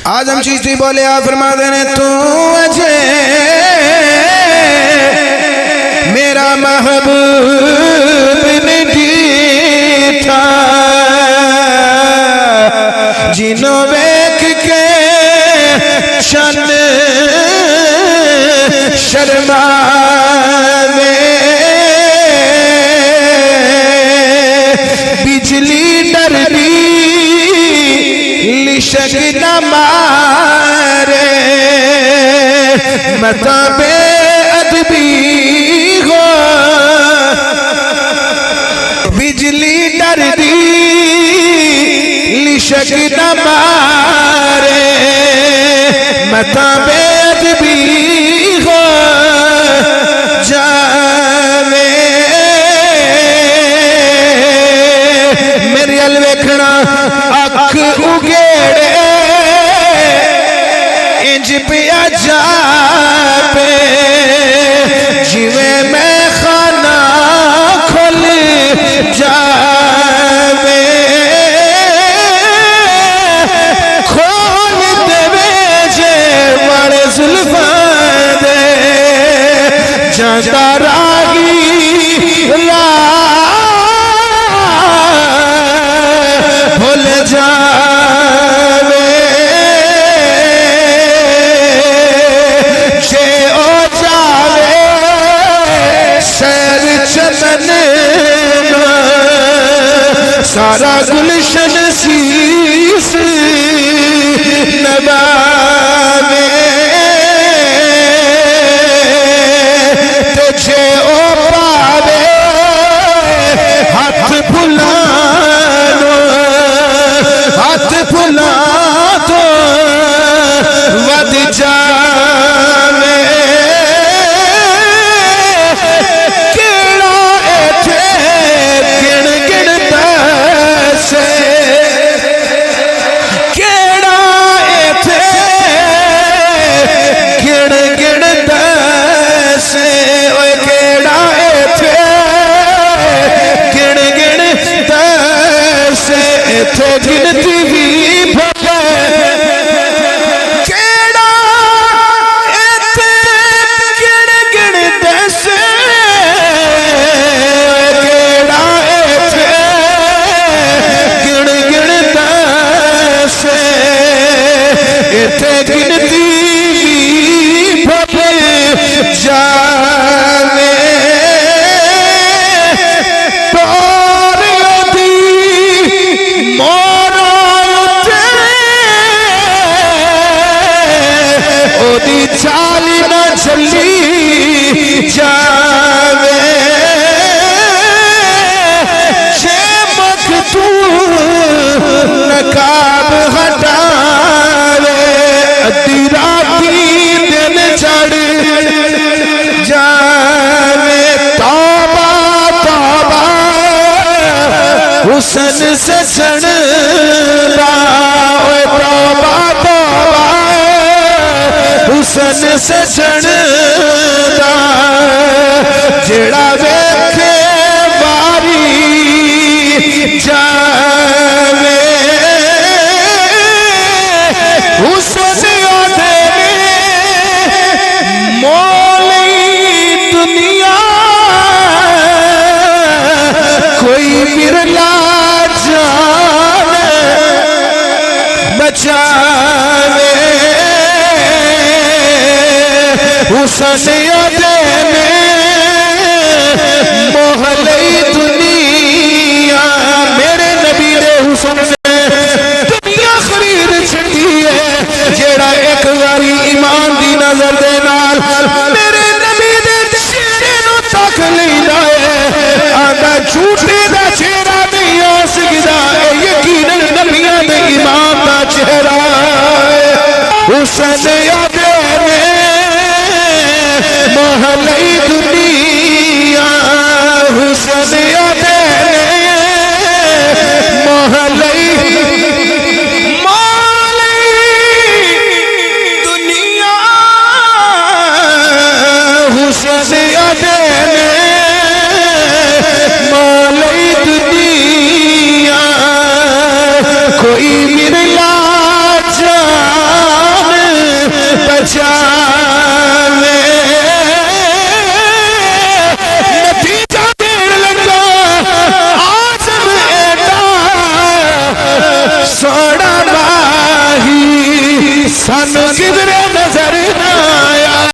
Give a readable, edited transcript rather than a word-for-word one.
आजम चिश्ती बोले आ फरमा देने तू अजे मेरा महबूब नहीं था जिन्हों वेख के शन शर्मा बिजली डरदी लिशक न मारे मता बेअदबी हो बिजली डरदी लिशक न मारे मता बेअदबी हो जावे मेरी अल वेखना अख उगेड़े इंज पिया जापे जिवें मैं खाना खुल जावे खोल देवे जे बड़े जुल्फां दे जाता राही भूल जावे जे ओ जावे सैर चमन सारा गुलशन शीस नबावे तुझे ओ पावे हाथ फुलानो हाथ फुला तो वध जावे केड़ा एथे गिण गिण पैसे केड़ा एथे गिण गिण पैसे ओए केड़ा एथे गिण गिण पैसे एथे गिनती भी चाली न चली जावे जे मखतूम नकाब हटावे अद्धी राती दिन चढ़ जावे तौबा तौबा हुस्न से चढ़दा तौबा तौबा हुस्न से चढ़दा जेड़ा वेखे बारी जावे हुस्न ओदे मोली दुनिया कोई बिरला जान बचावे हुस्न ओदे मोहले दुनिया मेरे नबी दे हुस्न से दुनिया खरीद छड़ी है जेड़ा एक बारी ईमान दी नजर दे नाल मेरे नबी दे चेहरे नु तक लैंदा है आंदा झूठे दा चेहरा नहीं हो सकदा यकीनन नबियां दे ईमान दा चेहरा हुस्न ओदे मोहले दुनिया हुस्न ओदे मोहले दुनिया हुस्न ओदे मोहले दुनिया कोई मिला जा सानू किधरे